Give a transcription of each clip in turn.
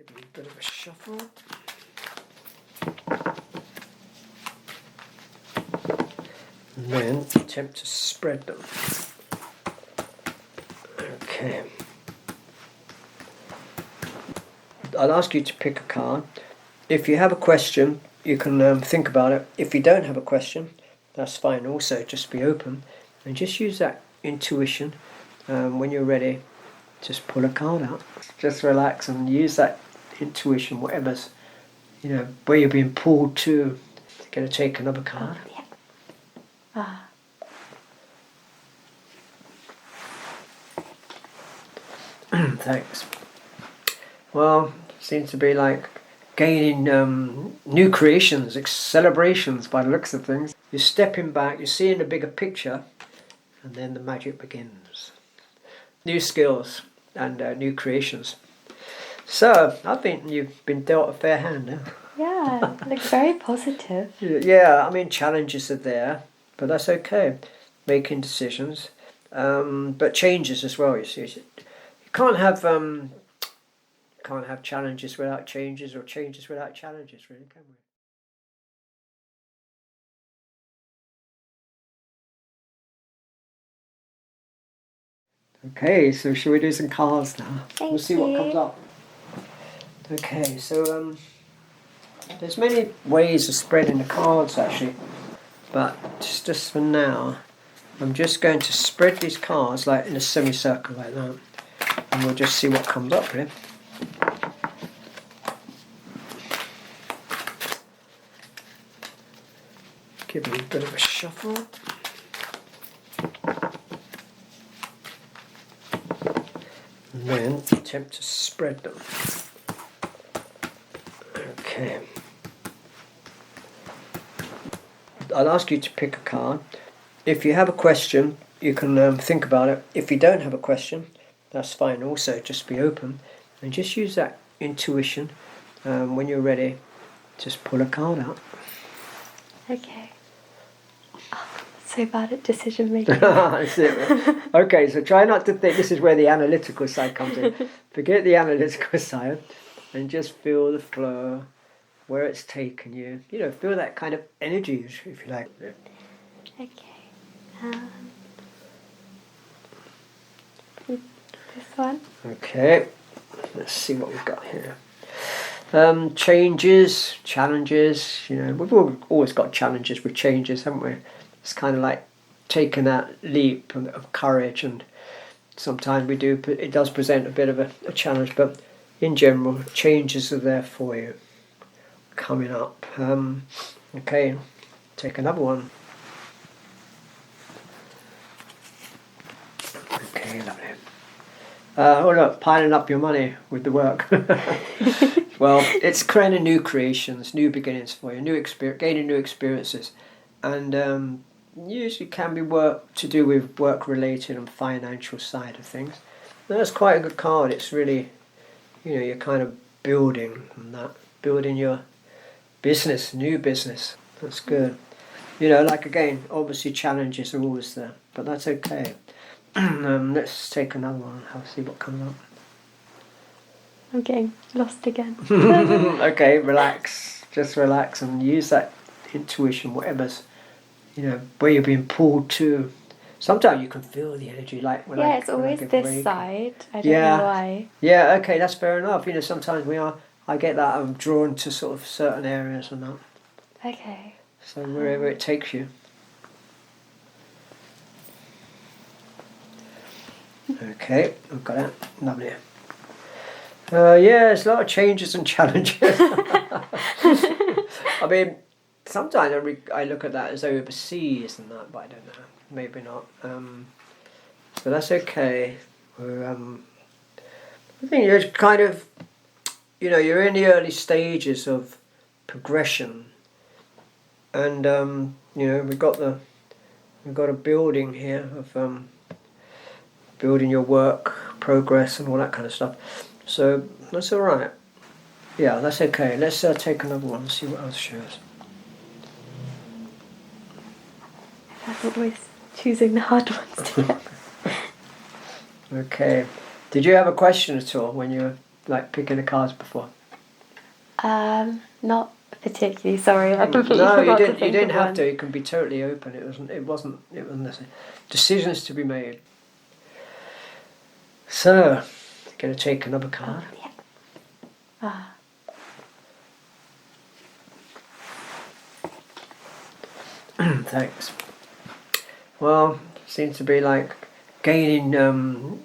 Give it a bit of a shuffle. And then attempt to spread them. Okay. I'll ask you to pick a card. If you have a question, you can think about it. If you don't have a question, that's fine also. Just be open and just use that intuition. When you're ready, just pull a card out. Just relax and use that intuition, whatever's, where you're being pulled to. You're going to take another card. Yeah. Thanks. Well, seems to be like gaining new creations, celebrations by the looks of things. You're stepping back, you're seeing the bigger picture, and then the magic begins. New skills and new creations. So, I think you've been dealt a fair hand now. Yeah, looks very positive. Yeah, I mean, challenges are there, but that's okay. Making decisions, but changes as well. You see, you can't have challenges without changes, or changes without challenges, really, can we? Okay, so shall we do some cards now? We'll see what comes up. Okay, so there's many ways of spreading the cards actually, but just for now, I'm just going to spread these cards like in a semicircle like that, and we'll just see what comes up here. Give it a bit of a shuffle. And then attempt to spread them. Okay. I'll ask you to pick a card. If you have a question, you can think about it. If you don't have a question, that's fine also. Just be open and just use that intuition. When you're ready, just pull a card out. Okay. So bad at decision making. That's it. Okay, so try not to think. This is where the analytical side comes in. Forget the analytical side and just feel the flow, where it's taken you. Feel that kind of energy, if you like. Okay. This one. Okay. Let's see what we've got here. Changes, challenges. We've always got challenges with changes, haven't we? It's kind of like taking that leap of courage, and sometimes we do. It does present a bit of a challenge, but in general, changes are there for you. Coming up. Okay, take another one. Okay, lovely. Oh look, piling up your money with the work. Well, it's creating new creations, new beginnings for you, gaining new experiences, and usually can be work to do with work-related and financial side of things. That's quite a good card. It's really, you're kind of building your business, new business. That's good. Like again, obviously challenges are always there, but that's okay. Let's take another one. I'll see what comes up. I'm getting lost again. Okay, relax. Just relax and use that intuition, whatever's, where you're being pulled to. Sometimes you can feel the energy, like when it's always this side. I don't know why. Yeah, okay, that's fair enough. Sometimes I get that I'm drawn to sort of certain areas and that. Okay. So wherever it takes you. Okay, I've got it. Lovely. There's a lot of changes and challenges. I mean, sometimes I look at that as overseas and that, but I don't know. Maybe not. So that's okay. I think you're kind of, you're in the early stages of progression, and we've got a building here of building your work progress and all that kind of stuff. So that's all right. Yeah, that's okay. Let's take another one and see what else shows. I'm always choosing the hard ones to get. Okay. Did you have a question at all when you were like picking the cards before? Not particularly. Sorry, I completely No, you forgot to didn't. think You didn't of have one. to. You can be totally open. It wasn't necessary. Decisions to be made. So, going to take another card. Oh, yeah. Ah. Thanks. Well, seems to be like gaining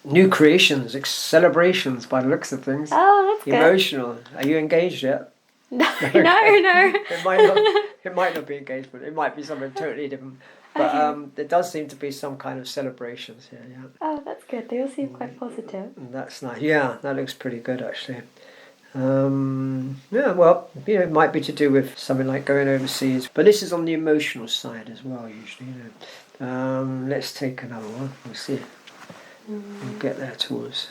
new creations, celebrations by the looks of things. Oh, that's good. Emotional. Are you engaged yet? No. It might not be engagement. It might be something totally different. But there does seem to be some kind of celebrations here. Yeah. Oh, that's good. They all seem quite positive. That's nice. Yeah, that looks pretty good actually. Yeah, well, it might be to do with something like going overseas, but this is on the emotional side as well. Usually, let's take another one. We'll see. We'll get there towards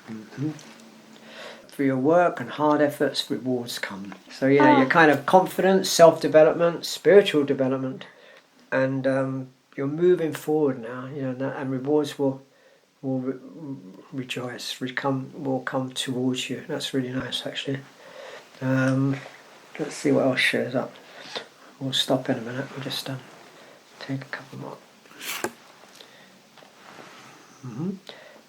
the end. For your work and hard efforts, rewards come. So you're kind of confidence, self-development, spiritual development, and you're moving forward now. And rewards will rejoice, will come towards you. That's really nice, actually. Let's see what else shows up. We'll stop in a minute. We'll just take a couple more.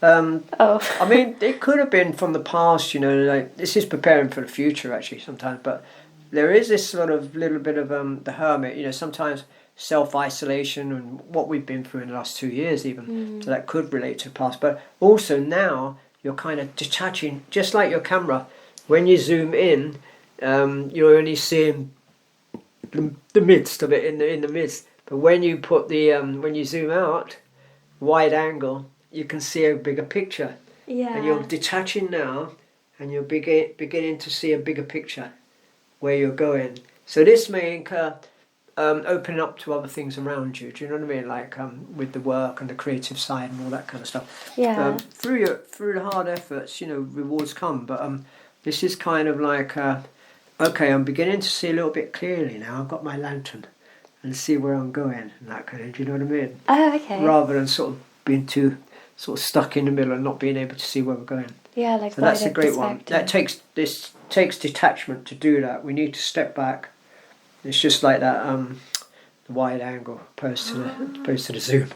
I mean, it could have been from the past, like this is preparing for the future actually sometimes, but there is this sort of little bit of the hermit, sometimes self-isolation and what we've been through in the last 2 years even, so that could relate to the past, but also now you're kind of detaching, just like your camera. When you zoom in, you're only seeing the midst of it in the midst, but when you put when you zoom out, wide angle, you can see a bigger picture. Yeah. And you're detaching now, and you're beginning to see a bigger picture where you're going. So this may incur opening up to other things around you. Do you know what I mean? Like with the work and the creative side and all that kind of stuff. Yeah. Through the hard efforts, rewards come. But this is kind of like, okay, I'm beginning to see a little bit clearly now. I've got my lantern and see where I'm going and that kind of. Do you know what I mean? Oh, okay. Rather than sort of being too sort of stuck in the middle and not being able to see where we're going. Yeah, like so that's a great one. That takes detachment to do that. We need to step back. It's just like that the wide angle opposed to the zoom.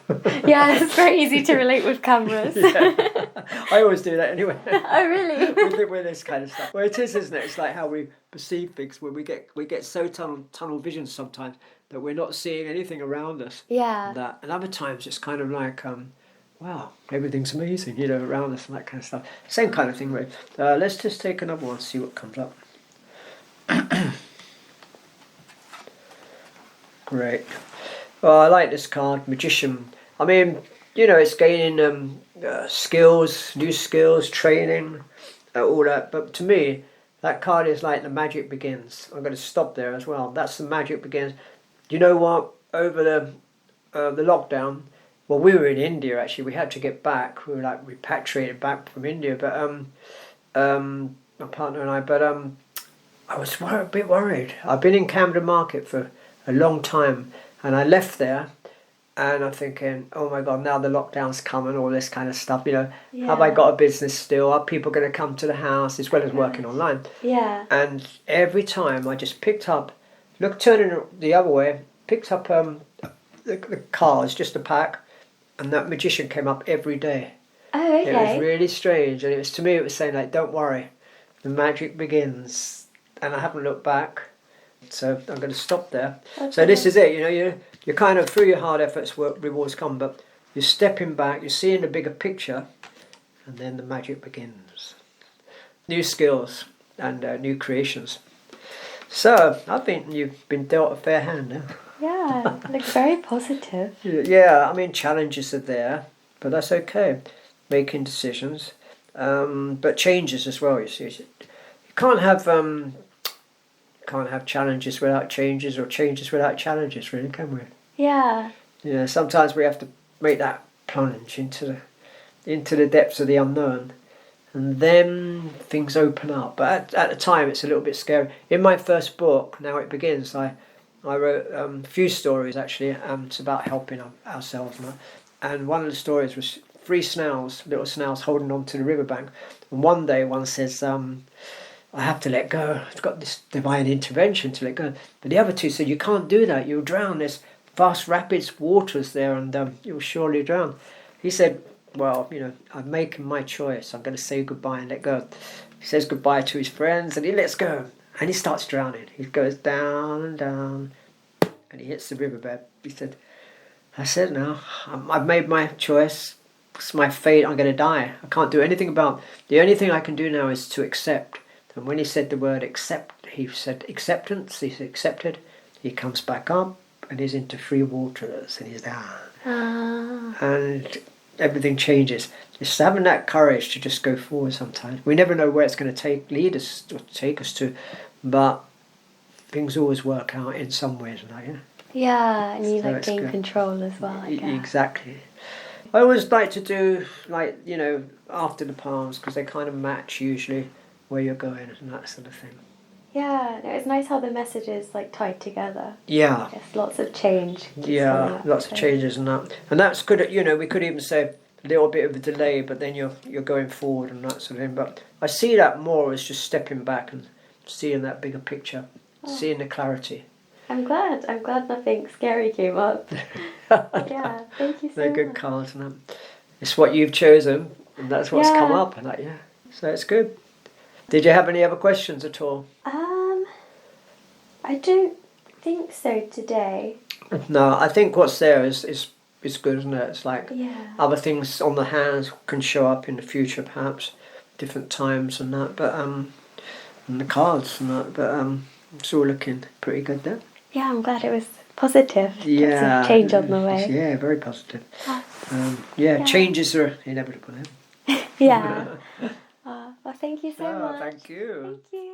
Yeah, it's very easy to relate with cameras. Yeah. I always do that anyway. Oh, really? with this kind of stuff. Well, it is, isn't it? It's like how we perceive things. Where we get so tunnel vision sometimes that we're not seeing anything around us. Yeah. And other times it's kind of like, wow, everything's amazing, around us and that kind of stuff. Same kind of thing, really. Let's just take another one, see what comes up. Great. Well, I like this card, Magician. I mean, it's gaining skills, new skills, training, all that. But to me, that card is like the magic begins. I'm going to stop there as well. That's the magic begins. You know what? Over the lockdown, well, we were in India actually. We had to get back. We were like repatriated back from India, but my partner and I. But I was a bit worried. I've been in Camden Market for a long time, and I left there, and I'm thinking, oh my God, now the lockdown's come and all this kind of stuff. Have I got a business still? Are people going to come to the house as well as working online? Yeah. And every time I just picked up, turning the other way, picked up the cards, just a pack, and that Magician came up every day. Oh, okay. It was really strange, and it was saying like, don't worry, the magic begins. And I haven't looked back, so I'm going to stop there. Okay. So this is it, you're kind of, through your hard efforts, rewards come, but you're stepping back, you're seeing the bigger picture, and then the magic begins. New skills and new creations. So I think you've been dealt a fair hand now. Yeah, looks very positive. Yeah, I mean, challenges are there, but that's okay. Making decisions, but changes as well. You see, you can't have challenges without changes, or changes without challenges, really, can we? Yeah. Sometimes we have to make that plunge into the depths of the unknown, and then things open up. But at the time, it's a little bit scary. In my first book, Now It Begins, I wrote a few stories actually. It's about helping ourselves, and one of the stories was three little snails holding on to the riverbank. And one day one says, I have to let go. I've got this divine intervention to let go. But the other two said, you can't do that. You'll drown. There's vast rapids, waters there, and you'll surely drown. He said, well, I'm making my choice. I'm going to say goodbye and let go. He says goodbye to his friends and he lets go. And he starts drowning. He goes down and down and he hits the riverbed. He said, I said, no, I've made my choice. It's my fate. I'm going to die. I can't do anything about it. The only thing I can do now is to accept. And when he said the word accept, he said acceptance. He's accepted. He comes back up and he's into free waters and he's down. And everything changes. Just having that courage to just go forward sometimes. We never know where it's going to take us to, but things always work out in some ways, right? Yeah, and you So like gain good. control as well, I guess. Exactly. I always like to do after the palms because they kind of match usually where you're going and that sort of thing. Yeah, it's nice how the message is like tied together. Yeah. Yes, lots of change. Yeah, lots of changes and that. And that's good at, we could even say a little bit of a delay, but then you're going forward and that sort of thing. But I see that more as just stepping back and seeing that bigger picture, seeing the clarity. I'm glad nothing scary came up. Yeah, thank you so much. They're good cards and that. It's what you've chosen and that's what's come up and that, So it's good. Did you have any other questions at all? I don't think so today. No, I think what's there is good, isn't it? It's like other things on the hands can show up in the future, perhaps different times and that. But and the cards and that. But it's all looking pretty good there. Yeah, I'm glad it was positive. Yeah, lots of change on the way. Yeah, very positive. Changes are inevitable. Yeah. Well, thank you so much. Thank you. Thank you.